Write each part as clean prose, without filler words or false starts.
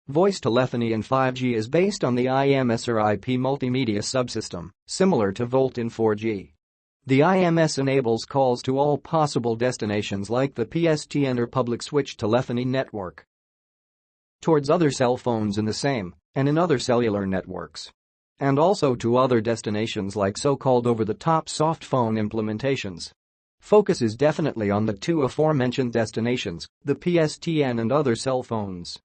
Voice telephony in 5G is based on the IMS or IP multimedia subsystem, similar to VoLTE in 4G. The IMS enables calls to all possible destinations like the PSTN or public switch telephony network, towards other cell phones in the same and in other cellular networks, and also to other destinations like so-called over-the-top soft phone implementations. Focus is definitely on the two aforementioned destinations, the PSTN and other cell phones.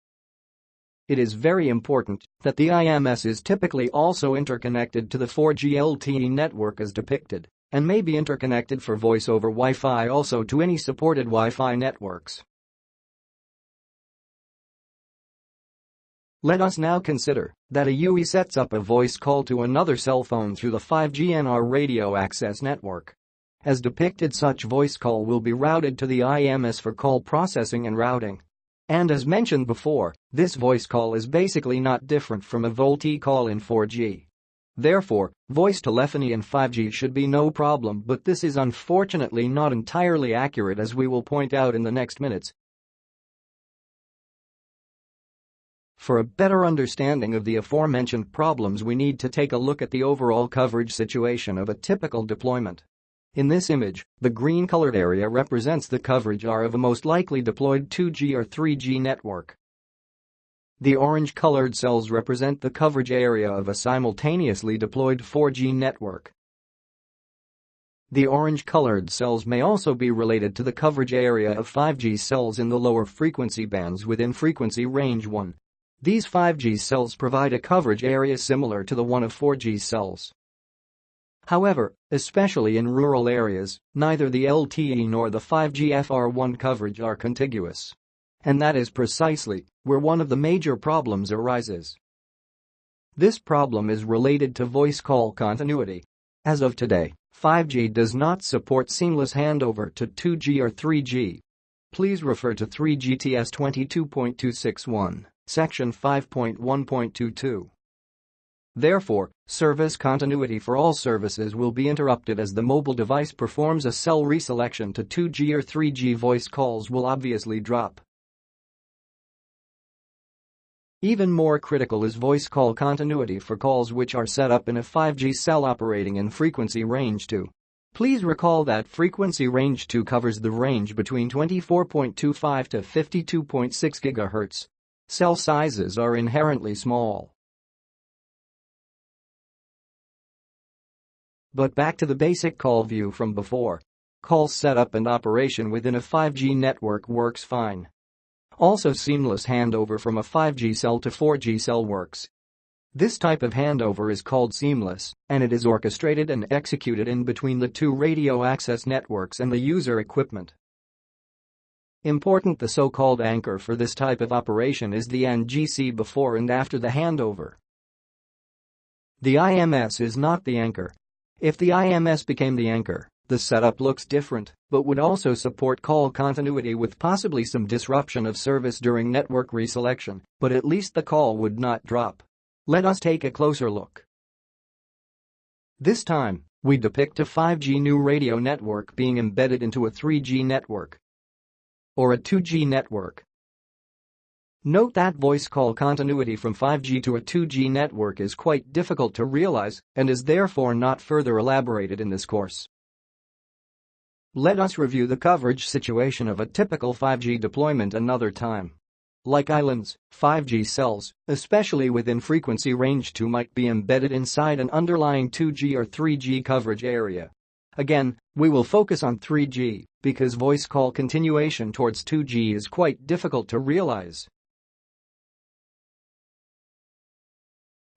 It is very important that the IMS is typically also interconnected to the 4G LTE network as depicted, and may be interconnected for voice over Wi-Fi also to any supported Wi-Fi networks. Let us now consider that a UE sets up a voice call to another cell phone through the 5G NR radio access network. As depicted, such voice call will be routed to the IMS for call processing and routing. And as mentioned before, this voice call is basically not different from a VoLTE call in 4G. Therefore, voice telephony in 5G should be no problem, but this is unfortunately not entirely accurate, as we will point out in the next minutes. For a better understanding of the aforementioned problems, we need to take a look at the overall coverage situation of a typical deployment. In this image, the green-colored area represents the coverage area of a most likely deployed 2G or 3G network. The orange-colored cells represent the coverage area of a simultaneously deployed 4G network. The orange-colored cells may also be related to the coverage area of 5G cells in the lower frequency bands within frequency range 1. These 5G cells provide a coverage area similar to the one of 4G cells. However, especially in rural areas, neither the LTE nor the 5G FR1 coverage are contiguous. And that is precisely where one of the major problems arises. This problem is related to voice call continuity. As of today, 5G does not support seamless handover to 2G or 3G. Please refer to 3GTS 22.261, Section 5.1.22. Therefore, service continuity for all services will be interrupted as the mobile device performs a cell reselection to 2G or 3G. Voice calls will obviously drop. Even more critical is voice call continuity for calls which are set up in a 5G cell operating in frequency range 2. Please recall that frequency range 2 covers the range between 24.25 to 52.6 GHz. Cell sizes are inherently small. But back to the basic call view from before. Call setup and operation within a 5G network works fine. Also, seamless handover from a 5G cell to 4G cell works. This type of handover is called seamless, and it is orchestrated and executed in between the two radio access networks and the user equipment. Important: the so-called anchor for this type of operation is the NGC before and after the handover. The IMS is not the anchor. If the IMS became the anchor, the setup looks different, but would also support call continuity with possibly some disruption of service during network reselection, but at least the call would not drop. Let us take a closer look. This time, we depict a 5G new radio network being embedded into a 3G network or a 2G network. Note that voice call continuity from 5G to a 2G network is quite difficult to realize and is therefore not further elaborated in this course. Let us review the coverage situation of a typical 5G deployment another time. Like islands, 5G cells, especially within frequency range 2, might be embedded inside an underlying 2G or 3G coverage area. Again, we will focus on 3G because voice call continuation towards 2G is quite difficult to realize.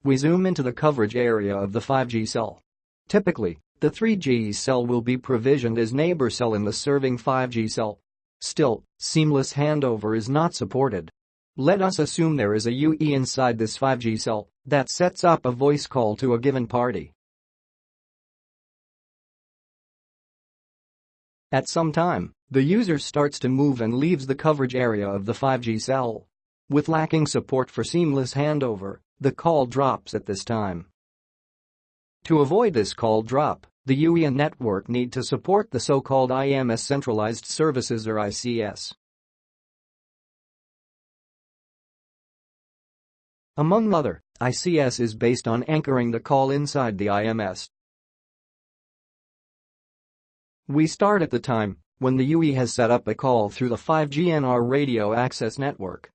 We zoom into the coverage area of the 5G cell. Typically, the 3G cell will be provisioned as neighbor cell in the serving 5G cell. Still, seamless handover is not supported. Let us assume there is a UE inside this 5G cell that sets up a voice call to a given party. At some time, the user starts to move and leaves the coverage area of the 5G cell. With lacking support for seamless handover, the call drops at this time. To avoid this call drop, the UE and network need to support the so-called IMS Centralized Services or ICS. Among other, ICS is based on anchoring the call inside the IMS. We start at the time when the UE has set up a call through the 5G NR radio access network.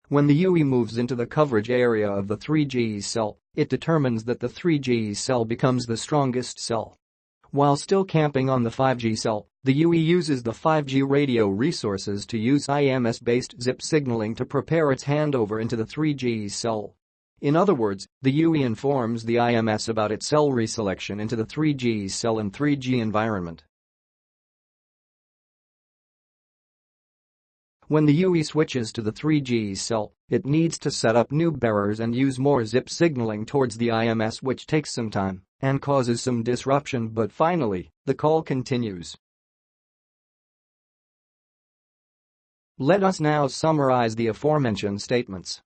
When the UE moves into the coverage area of the 3G cell, it determines that the 3G cell becomes the strongest cell. While still camping on the 5G cell, the UE uses the 5G radio resources to use IMS-based zip signaling to prepare its handover into the 3G cell. In other words, the UE informs the IMS about its cell reselection into the 3G cell and 3G environment. When the UE switches to the 3G cell, it needs to set up new bearers and use more zip signaling towards the IMS, which takes some time and causes some disruption, but finally, the call continues. Let us now summarize the aforementioned statements.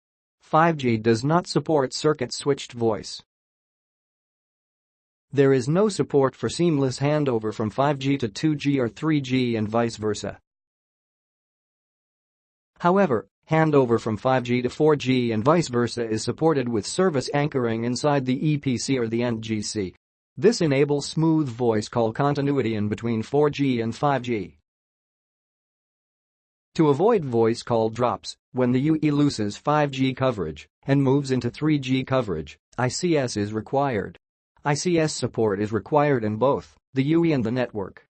5G does not support circuit-switched voice. There is no support for seamless handover from 5G to 2G or 3G and vice versa. However, handover from 5G to 4G and vice versa is supported with service anchoring inside the EPC or the NGC. This enables smooth voice call continuity in between 4G and 5G. To avoid voice call drops, when the UE loses 5G coverage and moves into 3G coverage, ICS is required. ICS support is required in both the UE and the network.